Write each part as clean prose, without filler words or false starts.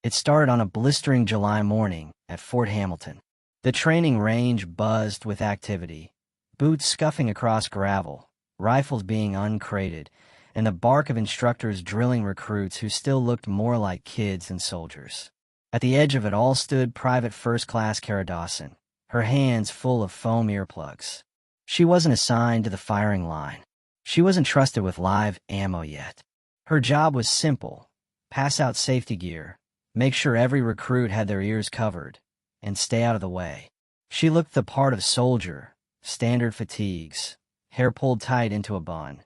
It started on a blistering July morning at Fort Hamilton. The training range buzzed with activity, boots scuffing across gravel, rifles being uncrated, and the bark of instructors drilling recruits who still looked more like kids than soldiers. At the edge of it all stood Private First Class Kara Dawson, her hands full of foam earplugs. She wasn't assigned to the firing line. She wasn't trusted with live ammo yet. Her job was simple: pass out safety gear, make sure every recruit had their ears covered, and stay out of the way. She looked the part of soldier, standard fatigues, hair pulled tight into a bun.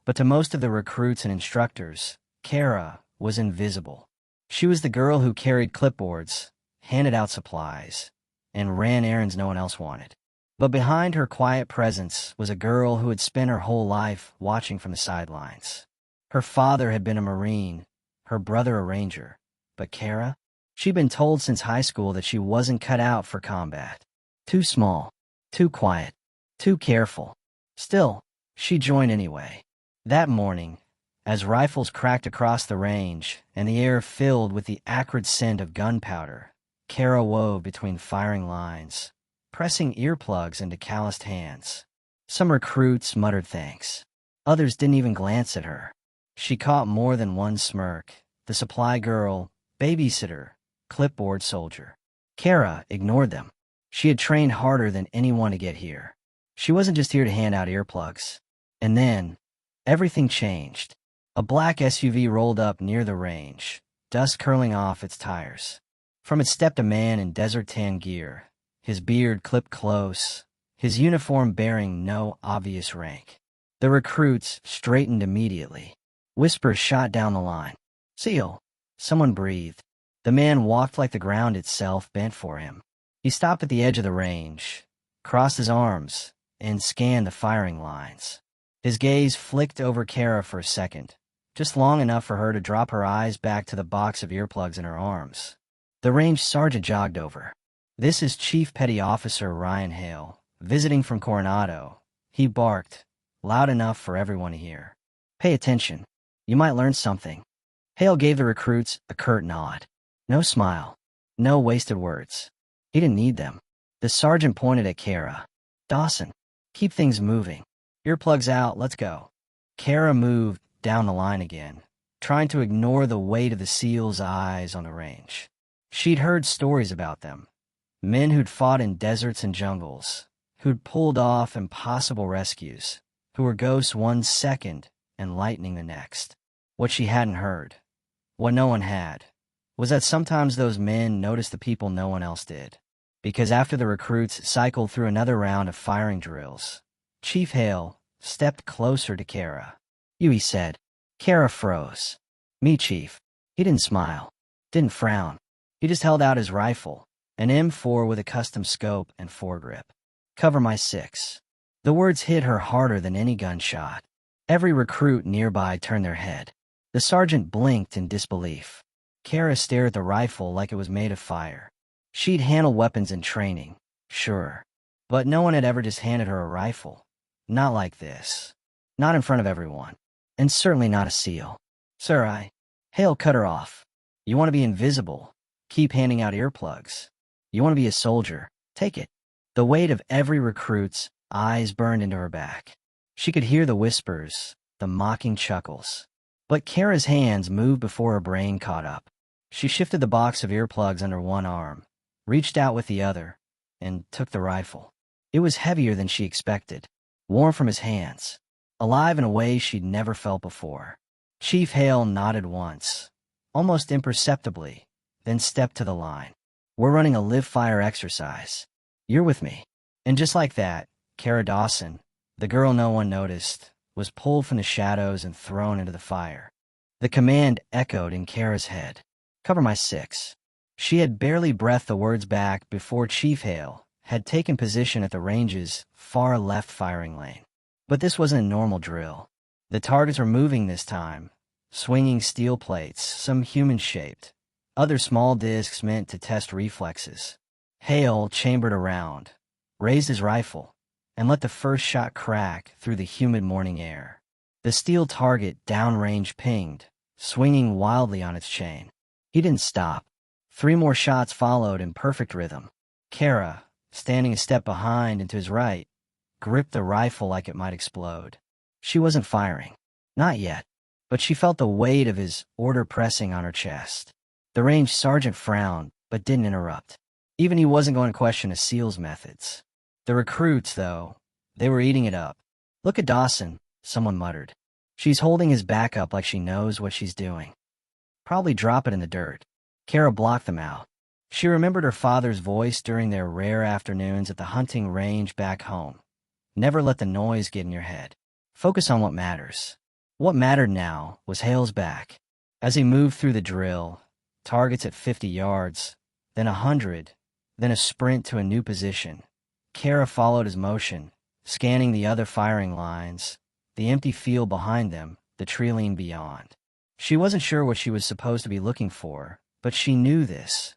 But to most of the recruits and instructors, Kara was invisible. She was the girl who carried clipboards, handed out supplies, and ran errands no one else wanted. But behind her quiet presence was a girl who had spent her whole life watching from the sidelines. Her father had been a Marine, her brother a Ranger. But Kara? She'd been told since high school that she wasn't cut out for combat. Too small, too quiet, too careful. Still, she joined anyway. That morning, as rifles cracked across the range and the air filled with the acrid scent of gunpowder, Kara wove between firing lines, pressing earplugs into calloused hands. Some recruits muttered thanks. Others didn't even glance at her. She caught more than one smirk: the supply girl, babysitter, clipboard soldier. Kara ignored them. She had trained harder than anyone to get here. She wasn't just here to hand out earplugs. And then, everything changed. A black SUV rolled up near the range, dust curling off its tires. From it stepped a man in desert tan gear, his beard clipped close, his uniform bearing no obvious rank. The recruits straightened immediately. Whispers shot down the line. "SEAL!" Someone breathed. The man walked like the ground itself bent for him. He stopped at the edge of the range, crossed his arms, and scanned the firing lines. His gaze flicked over Kara for a second, just long enough for her to drop her eyes back to the box of earplugs in her arms. The range sergeant jogged over. "This is Chief Petty Officer Ryan Hale, visiting from Coronado," he barked, loud enough for everyone to hear. "Pay attention. You might learn something." Hale gave the recruits a curt nod. No smile. No wasted words. He didn't need them. The sergeant pointed at Kara. "Dawson, keep things moving. Earplugs out, let's go." Kara moved down the line again, trying to ignore the weight of the SEAL's eyes on the range. She'd heard stories about them. Men who'd fought in deserts and jungles, who'd pulled off impossible rescues, who were ghosts one second and lightning the next. What she hadn't heard, what no one had, was that sometimes those men noticed the people no one else did. Because after the recruits cycled through another round of firing drills, Chief Hale stepped closer to Kara. "You," he said. Kara froze. "Me, Chief." He didn't smile, didn't frown. He just held out his rifle, an M4 with a custom scope and foregrip. "Cover my 6. The words hit her harder than any gunshot. Every recruit nearby turned their head. The sergeant blinked in disbelief. Kara stared at the rifle like it was made of fire. She'd handled weapons in training, sure, but no one had ever just handed her a rifle. Not like this. Not in front of everyone. And certainly not a SEAL. "Sir, Hale cut her off. "You want to be invisible? Keep handing out earplugs. You want to be a soldier? Take it." The weight of every recruit's eyes burned into her back. She could hear the whispers, the mocking chuckles. But Kara's hands moved before her brain caught up. She shifted the box of earplugs under one arm, reached out with the other, and took the rifle. It was heavier than she expected, warm from his hands, alive in a way she'd never felt before. Chief Hale nodded once, almost imperceptibly, then stepped to the line. "We're running a live-fire exercise. You're with me." And just like that, Kara Dawson, the girl no one noticed, was pulled from the shadows and thrown into the fire. The command echoed in Kara's head. "Cover my 6." She had barely breathed the words back before Chief Hale had taken position at the range's far left firing lane. But this wasn't a normal drill. The targets were moving this time, swinging steel plates, some human-shaped, other small discs meant to test reflexes. Hale chambered around, raised his rifle, and let the first shot crack through the humid morning air. The steel target downrange pinged, swinging wildly on its chain. He didn't stop. 3 more shots followed in perfect rhythm. Kara, standing a step behind and to his right, gripped the rifle like it might explode. She wasn't firing. Not yet. But she felt the weight of his order pressing on her chest. The range sergeant frowned, but didn't interrupt. Even he wasn't going to question a SEAL's methods. The recruits, though, they were eating it up. "Look at Dawson," someone muttered. "She's holding his back up like she knows what she's doing. Probably drop it in the dirt." Kara blocked them out. She remembered her father's voice during their rare afternoons at the hunting range back home. Never let the noise get in your head. Focus on what matters. What mattered now was Hale's back. As he moved through the drill, targets at 50 yards, then 100, then a sprint to a new position, Kara followed his motion, scanning the other firing lines, the empty field behind them, the trailing beyond. She wasn't sure what she was supposed to be looking for, but she knew this.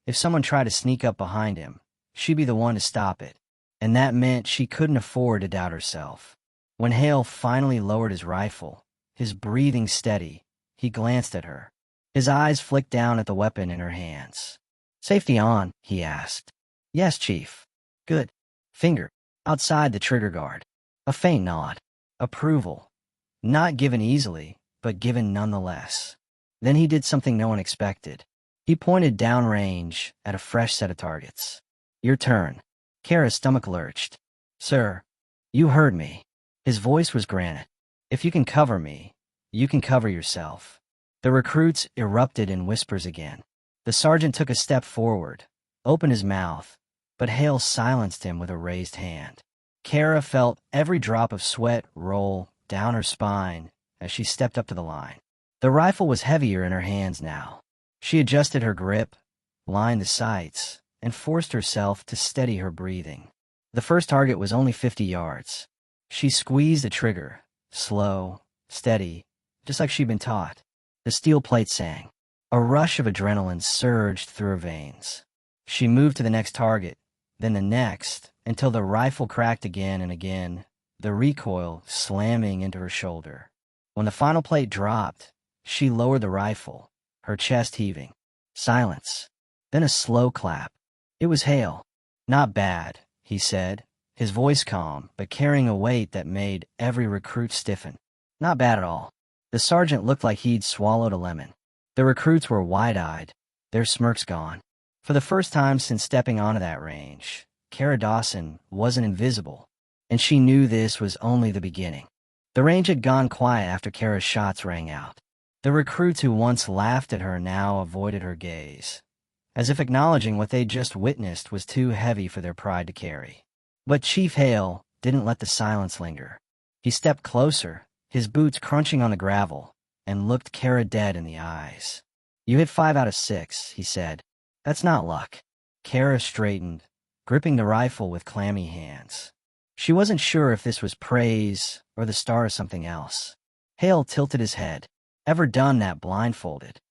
If someone tried to sneak up behind him, she'd be the one to stop it, and that meant she couldn't afford to doubt herself. When Hale finally lowered his rifle, his breathing steady, he glanced at her. His eyes flicked down at the weapon in her hands. "Safety on?" he asked. "Yes, Chief." "Good." Finger outside the trigger guard. A faint nod. Approval. Not given easily, but given nonetheless. Then he did something no one expected. He pointed downrange at a fresh set of targets. "Your turn." Kara's stomach lurched. "Sir, you heard me." His voice was granite. "If you can cover me, you can cover yourself." The recruits erupted in whispers again. The sergeant took a step forward, opened his mouth, but Hale silenced him with a raised hand. Kara felt every drop of sweat roll down her spine as she stepped up to the line. The rifle was heavier in her hands now. She adjusted her grip, lined the sights, and forced herself to steady her breathing. The first target was only 50 yards. She squeezed the trigger, slow, steady, just like she'd been taught. The steel plate sang. A rush of adrenaline surged through her veins. She moved to the next target, then the next, until the rifle cracked again and again, the recoil slamming into her shoulder. When the final plate dropped, she lowered the rifle, her chest heaving. Silence. Then a slow clap. It was Hale. "Not bad," he said, his voice calm, but carrying a weight that made every recruit stiffen. "Not bad at all." The sergeant looked like he'd swallowed a lemon. The recruits were wide-eyed, their smirks gone. For the first time since stepping onto that range, Kara Dawson wasn't invisible, and she knew this was only the beginning. The range had gone quiet after Kara's shots rang out. The recruits who once laughed at her now avoided her gaze, as if acknowledging what they'd just witnessed was too heavy for their pride to carry. But Chief Hale didn't let the silence linger. He stepped closer, his boots crunching on the gravel, and looked Kara dead in the eyes. "You hit 5 out of 6, he said. "That's not luck." Kara straightened, gripping the rifle with clammy hands. She wasn't sure if this was praise or the start of something else. Hale tilted his head. "Ever done that blindfolded?"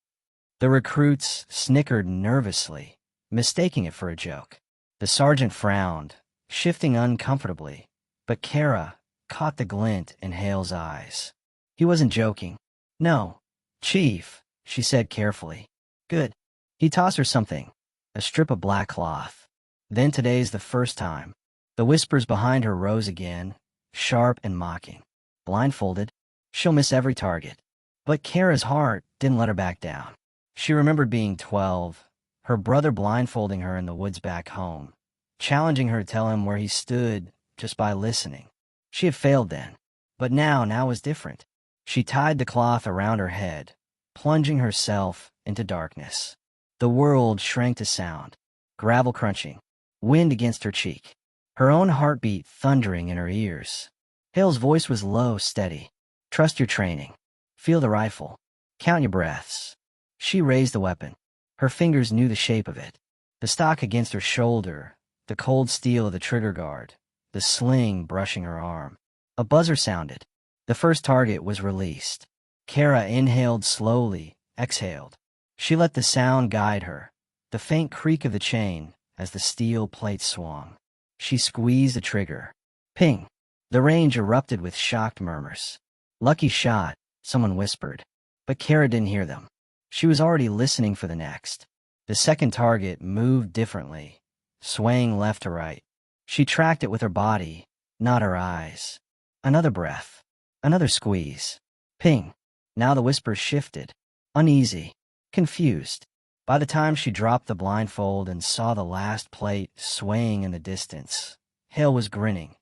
The recruits snickered nervously, mistaking it for a joke. The sergeant frowned, shifting uncomfortably, but Kara caught the glint in Hale's eyes. He wasn't joking. "No, Chief," she said carefully. "Good." He tossed her something, a strip of black cloth. "Then today's the first time." The whispers behind her rose again, sharp and mocking. "Blindfolded? She'll miss every target." But Kara's heart didn't let her back down. She remembered being 12, her brother blindfolding her in the woods back home, challenging her to tell him where he stood just by listening. She had failed then, but now was different. She tied the cloth around her head, plunging herself into darkness. The world shrank to sound, gravel crunching, wind against her cheek, her own heartbeat thundering in her ears. Hale's voice was low, steady. "Trust your training. Feel the rifle. Count your breaths." She raised the weapon. Her fingers knew the shape of it. The stock against her shoulder, the cold steel of the trigger guard, the sling brushing her arm. A buzzer sounded. The first target was released. Kara inhaled slowly, exhaled. She let the sound guide her, the faint creak of the chain as the steel plate swung. She squeezed the trigger. Ping! The range erupted with shocked murmurs. "Lucky shot," someone whispered. But Kara didn't hear them. She was already listening for the next. The second target moved differently, swaying left to right. She tracked it with her body, not her eyes. Another breath. Another squeeze. Ping. Now the whisper shifted. Uneasy. Confused. By the time she dropped the blindfold and saw the last plate swaying in the distance, Hale was grinning.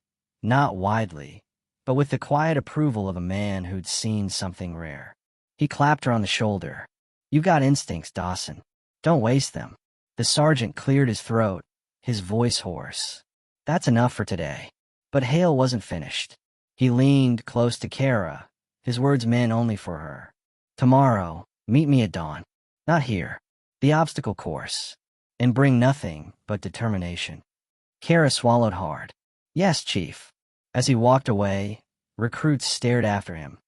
Not widely, but with the quiet approval of a man who'd seen something rare. He clapped her on the shoulder. "You've got instincts, Dawson. Don't waste them." The sergeant cleared his throat, his voice hoarse. "That's enough for today." But Hale wasn't finished. He leaned close to Kara, his words meant only for her. "Tomorrow, meet me at dawn. Not here. The obstacle course. And bring nothing but determination." Kara swallowed hard. "Yes, Chief." As he walked away, recruits stared after him.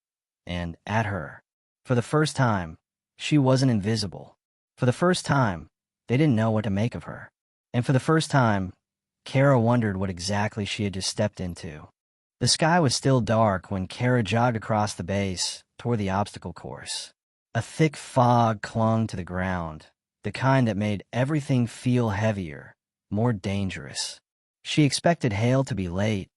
And at her. For the first time, she wasn't invisible. For the first time, they didn't know what to make of her. And for the first time, Kara wondered what exactly she had just stepped into. The sky was still dark when Kara jogged across the base toward the obstacle course. A thick fog clung to the ground, the kind that made everything feel heavier, more dangerous. She expected Hale to be late,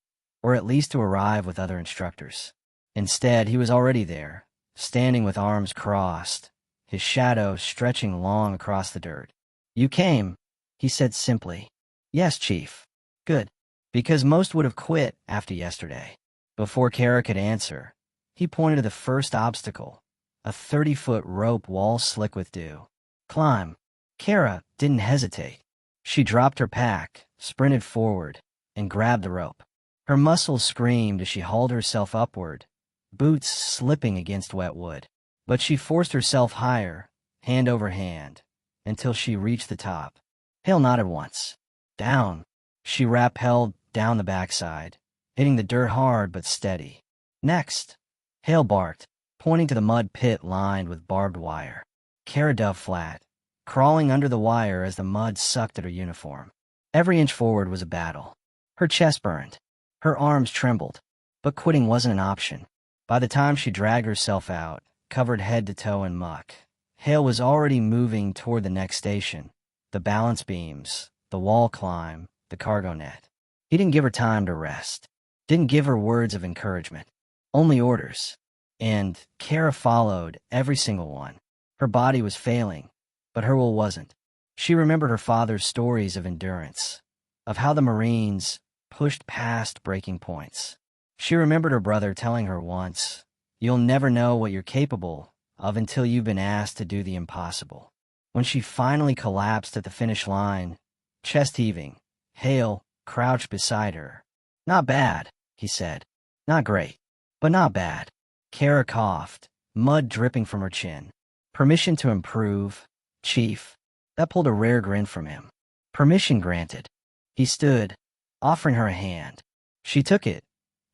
or at least to arrive with other instructors. Instead, he was already there, standing with arms crossed, his shadow stretching long across the dirt. "You came," he said simply. "Yes, Chief." "Good." Because most would have quit after yesterday. Before Kara could answer, he pointed to the first obstacle, a 30-foot rope wall slick with dew. "Climb." Kara didn't hesitate. She dropped her pack, sprinted forward, and grabbed the rope. Her muscles screamed as she hauled herself upward, boots slipping against wet wood. But she forced herself higher, hand over hand, until she reached the top. Hale nodded once. Down. She rappelled down the backside, hitting the dirt hard but steady. "Next." Hale barked, pointing to the mud pit lined with barbed wire. Kara dove flat, crawling under the wire as the mud sucked at her uniform. Every inch forward was a battle. Her chest burned. Her arms trembled. But quitting wasn't an option. By the time she dragged herself out, covered head to toe in muck, Hale was already moving toward the next station, the balance beams, the wall climb, the cargo net. He didn't give her time to rest. Didn't give her words of encouragement. Only orders. And Kara followed every single one. Her body was failing, but her will wasn't. She remembered her father's stories of endurance, of how the Marines pushed past breaking points. She remembered her brother telling her once, "You'll never know what you're capable of until you've been asked to do the impossible." When she finally collapsed at the finish line, chest heaving, Hale crouched beside her. "Not bad," he said. "Not great, but not bad." Kara coughed, mud dripping from her chin. "Permission to improve, Chief." That pulled a rare grin from him. Permission granted. He stood, offering her a hand. She took it,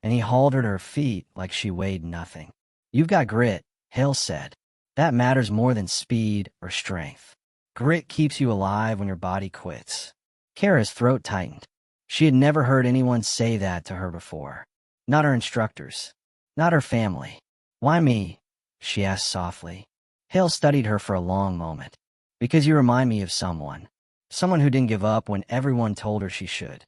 and he hauled her to her feet like she weighed nothing. "You've got grit," Hale said. "That matters more than speed or strength. Grit keeps you alive when your body quits." Kara's throat tightened. She had never heard anyone say that to her before. Not her instructors. Not her family. "Why me?" she asked softly. Hale studied her for a long moment. "Because you remind me of someone. Someone who didn't give up when everyone told her she should."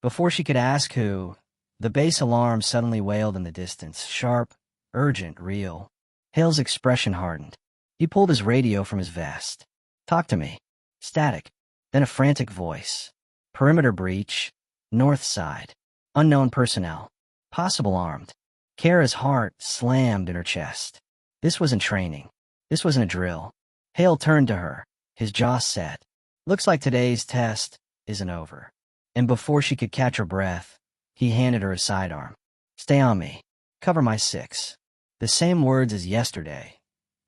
Before she could ask who, the base alarm suddenly wailed in the distance, sharp, urgent, real. Hale's expression hardened. He pulled his radio from his vest. "Talk to me." Static. Then a frantic voice. "Perimeter breach. North side. Unknown personnel. Possible armed." Kara's heart slammed in her chest. This wasn't training. This wasn't a drill. Hale turned to her, his jaw set. "Looks like today's test isn't over." And before she could catch her breath, he handed her a sidearm. "Stay on me. Cover my 6." The same words as yesterday,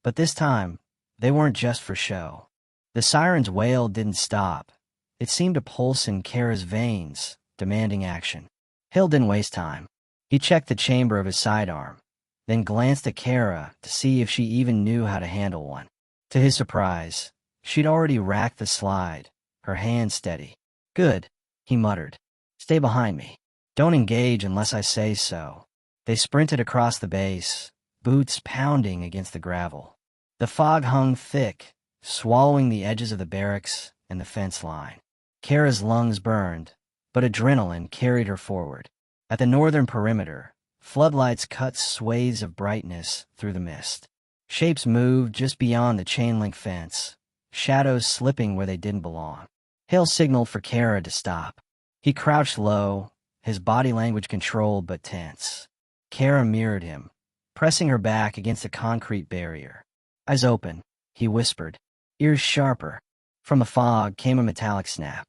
but this time, they weren't just for show. The siren's wail didn't stop. It seemed to pulse in Kara's veins, demanding action. Hale didn't waste time. He checked the chamber of his sidearm, then glanced at Kara to see if she even knew how to handle one. To his surprise, she'd already racked the slide, her hand steady. "Good," he muttered. "Stay behind me. Don't engage unless I say so." They sprinted across the base, boots pounding against the gravel. The fog hung thick, swallowing the edges of the barracks and the fence line. Kara's lungs burned, but adrenaline carried her forward. At the northern perimeter, floodlights cut swathes of brightness through the mist. Shapes moved just beyond the chain-link fence, shadows slipping where they didn't belong. Hale signaled for Kara to stop. He crouched low, his body language controlled but tense. Kara mirrored him, pressing her back against a concrete barrier. Eyes open, he whispered, ears sharper. From the fog came a metallic snap.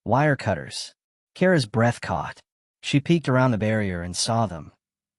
Wire cutters. Kara's breath caught. She peeked around the barrier and saw them.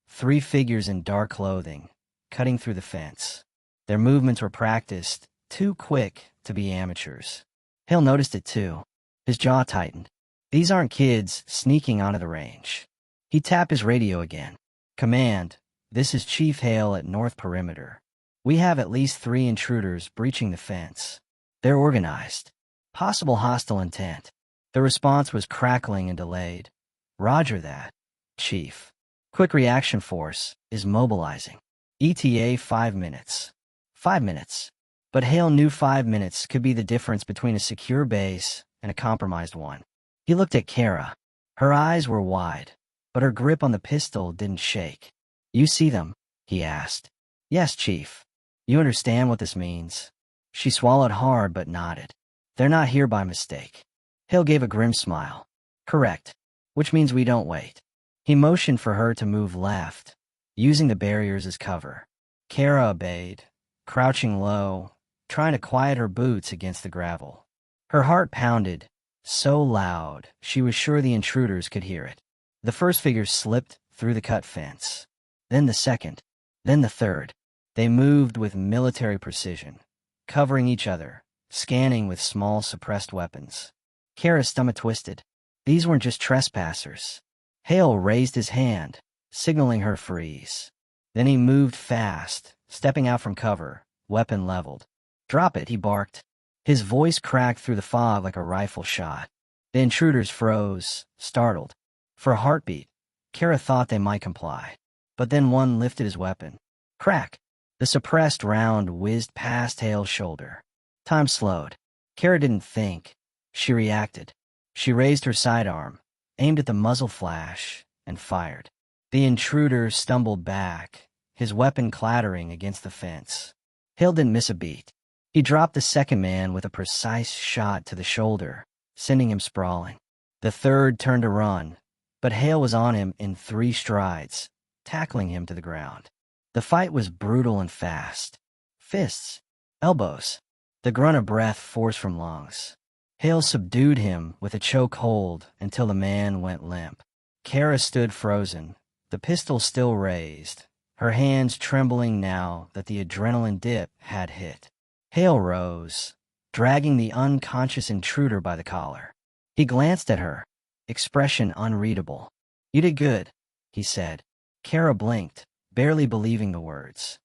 3 figures in dark clothing, cutting through the fence. Their movements were practiced, too quick to be amateurs. Hale noticed it too. His jaw tightened. These aren't kids sneaking onto the range. He tapped his radio again. Command, this is Chief Hale at North Perimeter. We have at least 3 intruders breaching the fence. They're organized. Possible hostile intent. The response was crackling and delayed. Roger that, Chief. Quick Reaction Force is mobilizing. ETA 5 minutes. 5 minutes. But Hale knew 5 minutes could be the difference between a secure base and a compromised one. He looked at Kara. Her eyes were wide, but her grip on the pistol didn't shake. You see them? He asked. Yes, Chief. You understand what this means? She swallowed hard but nodded. They're not here by mistake. Hale gave a grim smile. Correct. Which means we don't wait. He motioned for her to move left, using the barriers as cover. Kara obeyed, crouching low, trying to quiet her boots against the gravel. Her heart pounded, so loud she was sure the intruders could hear it. The first figure slipped through the cut fence. Then the second. Then the third. They moved with military precision, covering each other, scanning with small suppressed weapons. Kara's stomach twisted. These weren't just trespassers. Hale raised his hand, signaling her freeze. Then he moved fast, stepping out from cover, weapon leveled. Drop it, he barked. His voice cracked through the fog like a rifle shot. The intruders froze, startled. For a heartbeat, Kara thought they might comply. But then one lifted his weapon. Crack! The suppressed round whizzed past Hale's shoulder. Time slowed. Kara didn't think. She reacted. She raised her sidearm, aimed at the muzzle flash, and fired. The intruder stumbled back, his weapon clattering against the fence. Hale didn't miss a beat. He dropped the second man with a precise shot to the shoulder, sending him sprawling. The third turned to run, but Hale was on him in 3 strides, tackling him to the ground. The fight was brutal and fast. Fists, elbows, the grunt of breath forced from lungs. Hale subdued him with a choke hold until the man went limp. Kara stood frozen, the pistol still raised, her hands trembling now that the adrenaline dip had hit. Hale rose, dragging the unconscious intruder by the collar. He glanced at her, expression unreadable. You did good, he said. Kara blinked, barely believing the words.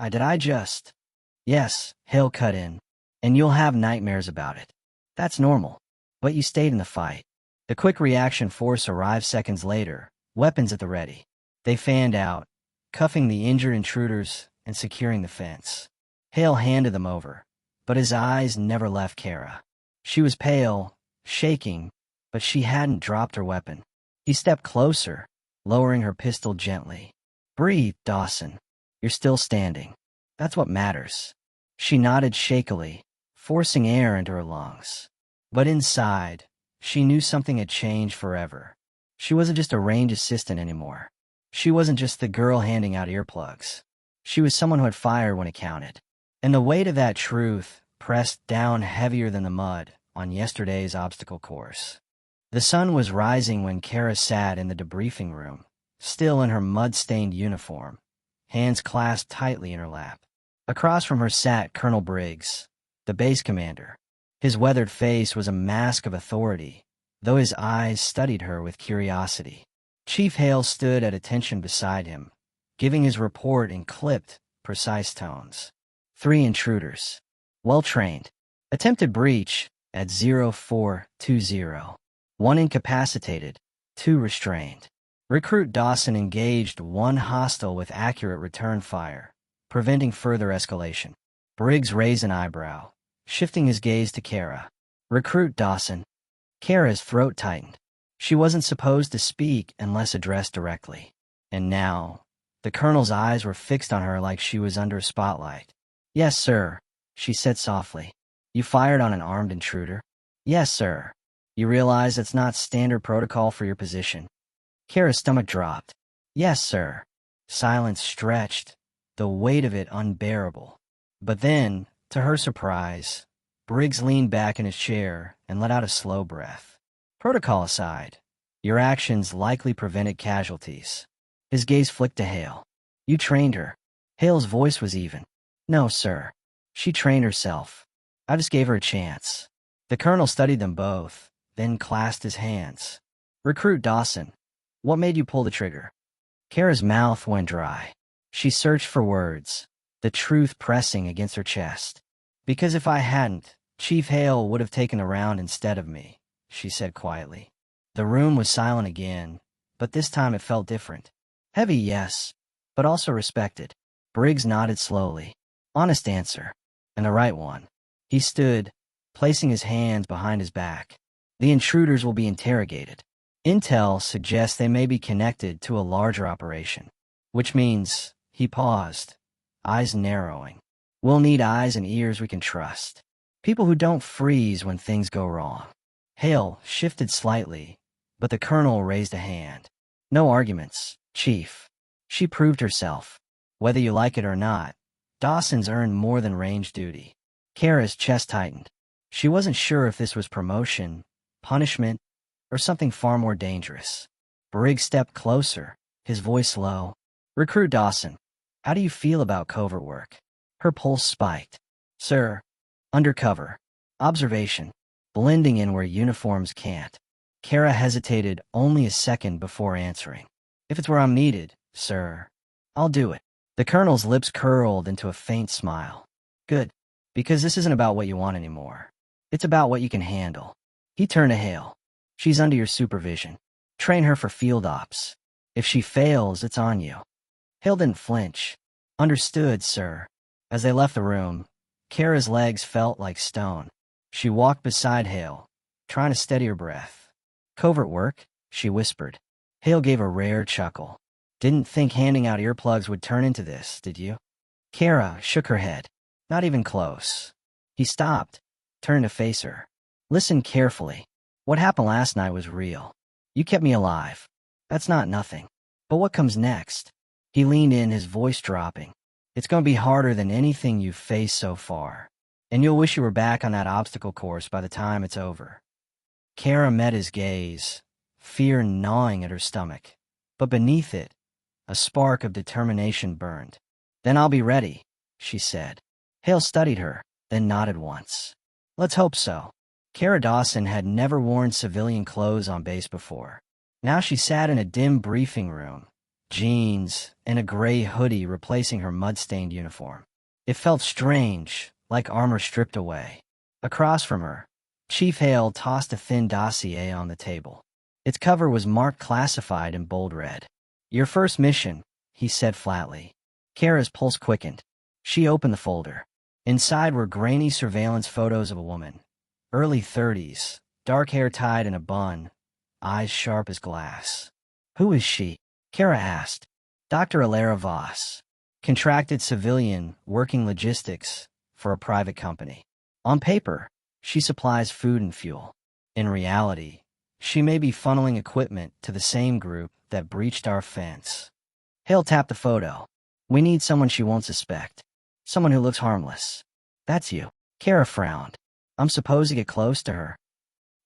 Did I just? Yes, Hale cut in. And you'll have nightmares about it. That's normal. But you stayed in the fight. The quick reaction force arrived seconds later, weapons at the ready. They fanned out, cuffing the injured intruders and securing the fence. Hale handed them over, but his eyes never left Kara. She was pale, shaking, but she hadn't dropped her weapon. He stepped closer, lowering her pistol gently. Breathe, Dawson. You're still standing. That's what matters. She nodded shakily, forcing air into her lungs. But inside, she knew something had changed forever. She wasn't just a range assistant anymore. She wasn't just the girl handing out earplugs. She was someone who had fired when it counted. And the weight of that truth pressed down heavier than the mud on yesterday's obstacle course. The sun was rising when Kara sat in the debriefing room, still in her mud-stained uniform, hands clasped tightly in her lap. Across from her sat Colonel Briggs, the base commander. His weathered face was a mask of authority, though his eyes studied her with curiosity. Chief Hale stood at attention beside him, giving his report in clipped, precise tones. 3 intruders. Well-trained. Attempted breach at 0420. 1 incapacitated, 2 restrained. Recruit Dawson engaged 1 hostile with accurate return fire, preventing further escalation. Briggs raised an eyebrow, shifting his gaze to Kara. "Recruit Dawson." Kara's throat tightened. She wasn't supposed to speak unless addressed directly. And now, the colonel's eyes were fixed on her like she was under a spotlight. "Yes, sir," she said softly. "You fired on an armed intruder?" "Yes, sir." "You realize it's not standard protocol for your position?" Kara's stomach dropped. "Yes, sir." Silence stretched, the weight of it unbearable. But then, to her surprise, Briggs leaned back in his chair and let out a slow breath. "Protocol aside, your actions likely prevented casualties." His gaze flicked to Hale. "You trained her." Hale's voice was even. "No, sir. She trained herself. I just gave her a chance." The colonel studied them both, then clasped his hands. "Recruit Dawson, what made you pull the trigger?" Kara's mouth went dry. She searched for words, the truth pressing against her chest. "Because if I hadn't, Chief Hale would have taken the round instead of me," she said quietly. The room was silent again, but this time it felt different. Heavy, yes, but also respected. Briggs nodded slowly. Honest answer, and the right one. He stood, placing his hands behind his back. "The intruders will be interrogated. Intel suggests they may be connected to a larger operation. Which means," he paused, eyes narrowing, "we'll need eyes and ears we can trust. People who don't freeze when things go wrong." Hale shifted slightly, but the colonel raised a hand. "No arguments, Chief. She proved herself. Whether you like it or not, Dawson's earned more than range duty." Kara's chest tightened. She wasn't sure if this was promotion, punishment, or something far more dangerous. Briggs stepped closer, his voice low. "Recruit Dawson, how do you feel about covert work?" Her pulse spiked. "Sir, undercover, observation, blending in where uniforms can't." Kara hesitated only a second before answering. "If it's where I'm needed, sir, I'll do it." The colonel's lips curled into a faint smile. "Good, because this isn't about what you want anymore. It's about what you can handle." He turned to Hale. "She's under your supervision. Train her for field ops. If she fails, it's on you." Hale didn't flinch. "Understood, sir." As they left the room, Kara's legs felt like stone. She walked beside Hale, trying to steady her breath. "Covert work?" she whispered. Hale gave a rare chuckle. "Didn't think handing out earplugs would turn into this, did you?" Kara shook her head. "Not even close." He stopped, turned to face her. "Listen carefully. What happened last night was real. You kept me alive. That's not nothing. But what comes next?" He leaned in, his voice dropping. "It's going to be harder than anything you've faced so far. And you'll wish you were back on that obstacle course by the time it's over." Kara met his gaze, fear gnawing at her stomach. But beneath it, a spark of determination burned. "Then I'll be ready," she said. Hale studied her, then nodded once. "Let's hope so." Kara Dawson had never worn civilian clothes on base before. Now she sat in a dim briefing room, jeans and a gray hoodie replacing her mud-stained uniform. It felt strange, like armor stripped away. Across from her, Chief Hale tossed a thin dossier on the table. Its cover was marked classified in bold red. "Your first mission," he said flatly. Kara's pulse quickened. She opened the folder. Inside were grainy surveillance photos of a woman. Early 30s, dark hair tied in a bun, eyes sharp as glass. "Who is she?" Kara asked. "Dr. Alara Voss. Contracted civilian, working logistics for a private company. On paper, she supplies food and fuel. In reality, she may be funneling equipment to the same group that breached our fence." Hale tapped the photo. "We need someone she won't suspect. Someone who looks harmless." "That's you." Kara frowned. "I'm supposed to get close to her?"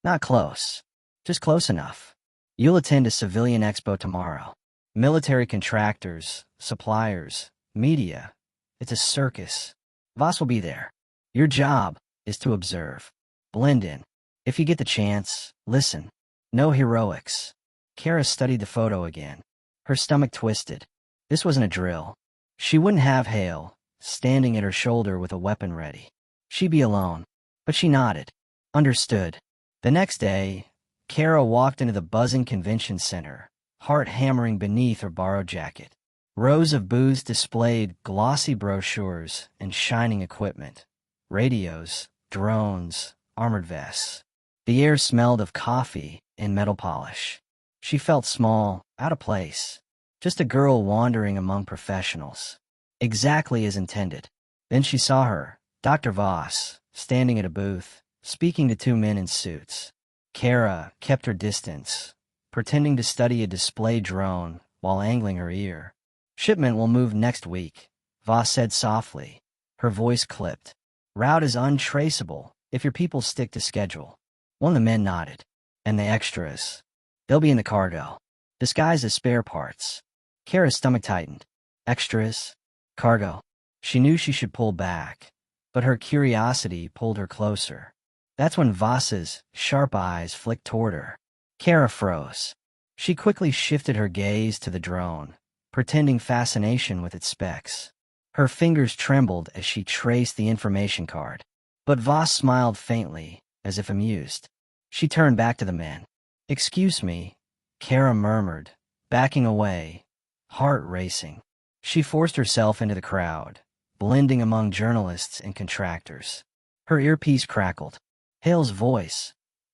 "Not close. Just close enough. You'll attend a civilian expo tomorrow. Military contractors, suppliers, media. It's a circus. Voss will be there. Your job is to observe. Blend in. If you get the chance, listen. No heroics." Kara studied the photo again. Her stomach twisted. This wasn't a drill. She wouldn't have Hale standing at her shoulder with a weapon ready. She'd be alone. But she nodded. Understood. The next day, Kara walked into the buzzing convention center, heart hammering beneath her borrowed jacket. Rows of booths displayed glossy brochures and shining equipment. Radios, drones, armored vests. The air smelled of coffee and metal polish. She felt small, out of place. Just a girl wandering among professionals. Exactly as intended. Then she saw her, Dr. Voss, standing at a booth, speaking to two men in suits. Kara kept her distance, pretending to study a display drone while angling her ear. "Shipment will move next week," Voss said softly. Her voice clipped. "Route is untraceable if your people stick to schedule." One of the men nodded. "And the extras? They'll be in the cargo, disguised as spare parts." Kara's stomach tightened. Extras? Cargo? She knew she should pull back, but her curiosity pulled her closer. That's when Voss's sharp eyes flicked toward her. Kara froze. She quickly shifted her gaze to the drone, pretending fascination with its specs. Her fingers trembled as she traced the information card. But Voss smiled faintly, as if amused. She turned back to the men. "Excuse me," Kara murmured, backing away, heart racing. She forced herself into the crowd, blending among journalists and contractors. Her earpiece crackled. Hale's voice.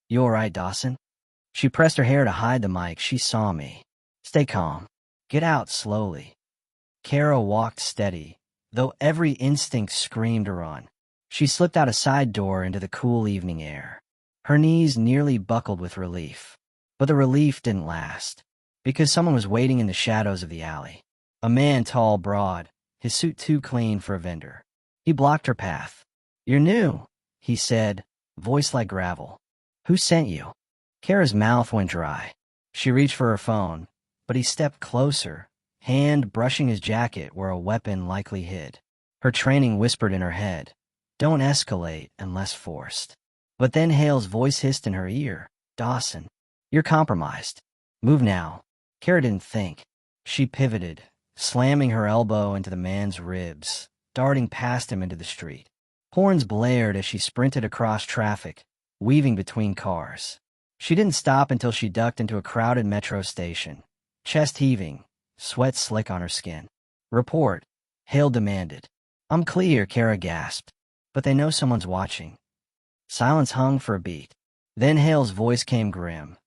"You all right, Dawson?" She pressed her hair to hide the mic. "She saw me. Stay calm. Get out slowly." Kara walked steady, though every instinct screamed to run. She slipped out a side door into the cool evening air. Her knees nearly buckled with relief. But the relief didn't last, because someone was waiting in the shadows of the alley. A man, tall, broad, his suit too clean for a vendor. He blocked her path. "You're new," he said, voice like gravel. "Who sent you?" Kara's mouth went dry. She reached for her phone, but he stepped closer, hand brushing his jacket where a weapon likely hid. Her training whispered in her head, "Don't escalate unless forced." But then Hale's voice hissed in her ear, "Dawson, you're compromised. Move now." Kara didn't think. She pivoted, slamming her elbow into the man's ribs, darting past him into the street. Horns blared as she sprinted across traffic, weaving between cars. She didn't stop until she ducked into a crowded metro station, chest heaving, sweat slick on her skin. "Report," Hale demanded. "I'm clear," Kara gasped. "But they know someone's watching." Silence hung for a beat. Then Hale's voice came grim.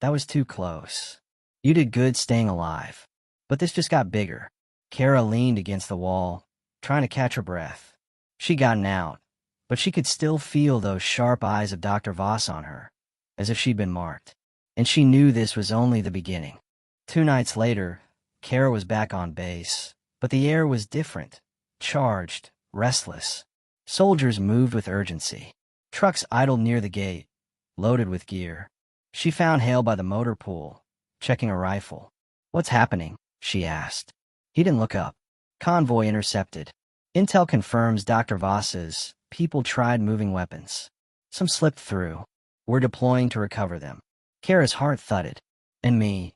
"That was too close. You did good staying alive. But this just got bigger." Kara leaned against the wall, trying to catch her breath. She'd gotten out, but she could still feel those sharp eyes of Dr. Voss on her, as if she'd been marked. And she knew this was only the beginning. 2 nights later, Kara was back on base, but the air was different, charged, restless. Soldiers moved with urgency. Trucks idled near the gate, loaded with gear. She found Hale by the motor pool, checking a rifle. "What's happening?" she asked. He didn't look up. "Convoy intercepted. Intel confirms Dr. Voss's people tried moving weapons. Some slipped through. We're deploying to recover them." Kara's heart thudded. "And me?"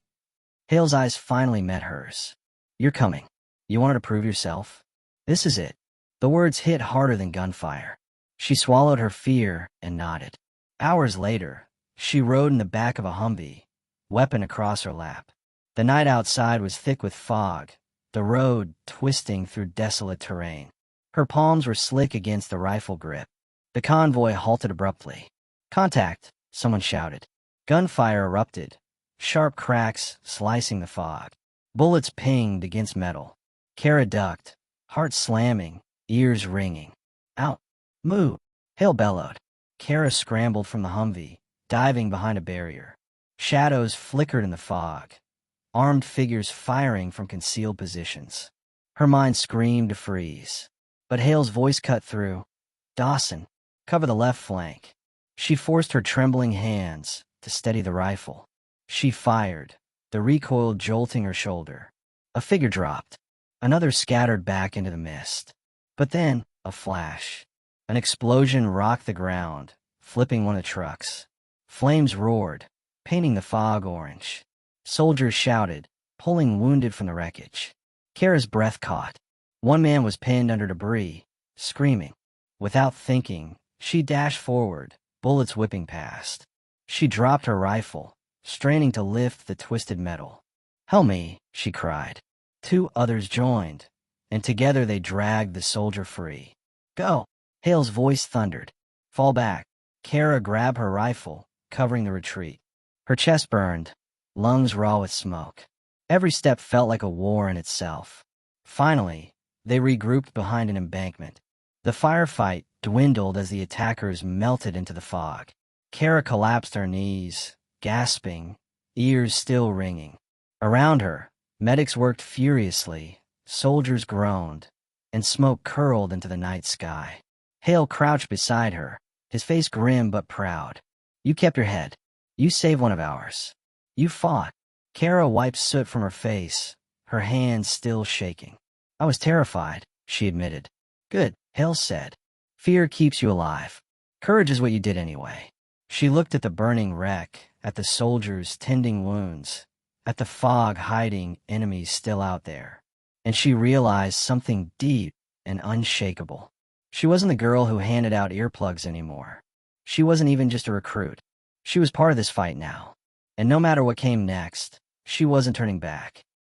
Hale's eyes finally met hers. "You're coming. You wanted to prove yourself? This is it." The words hit harder than gunfire. She swallowed her fear and nodded. Hours later, she rode in the back of a Humvee, weapon across her lap. The night outside was thick with fog, the road twisting through desolate terrain. Her palms were slick against the rifle grip. The convoy halted abruptly. "Contact," someone shouted. Gunfire erupted, sharp cracks slicing the fog. Bullets pinged against metal. Kara ducked, heart slamming, ears ringing. "Out! Move!" Hale bellowed. Kara scrambled from the Humvee, diving behind a barrier. Shadows flickered in the fog, armed figures firing from concealed positions. Her mind screamed to freeze. But Hale's voice cut through. "Dawson, cover the left flank." She forced her trembling hands to steady the rifle. She fired, the recoil jolting her shoulder. A figure dropped. Another scattered back into the mist. But then, a flash. An explosion rocked the ground, flipping one of the trucks. Flames roared, painting the fog orange. Soldiers shouted, pulling wounded from the wreckage. Kara's breath caught. One man was pinned under debris, screaming. Without thinking, she dashed forward, bullets whipping past. She dropped her rifle, straining to lift the twisted metal. "Help me," she cried. 2 others joined, and together they dragged the soldier free. "Go!" Hale's voice thundered. Fall back. Kara grabbed her rifle, covering the retreat. Her chest burned, lungs raw with smoke. Every step felt like a war in itself. Finally, they regrouped behind an embankment. The firefight dwindled as the attackers melted into the fog. Kara collapsed her knees, gasping, ears still ringing. Around her, medics worked furiously, soldiers groaned, and smoke curled into the night sky. Hale crouched beside her, his face grim but proud. You kept your head. You saved one of ours. You fought. Kara wiped soot from her face, her hands still shaking. I was terrified, she admitted. Good, Hale said. Fear keeps you alive. Courage is what you did anyway. She looked at the burning wreck, at the soldiers tending wounds, at the fog hiding enemies still out there. And she realized something deep and unshakable. She wasn't the girl who handed out earplugs anymore. She wasn't even just a recruit. She was part of this fight now. And no matter what came next, she wasn't turning back.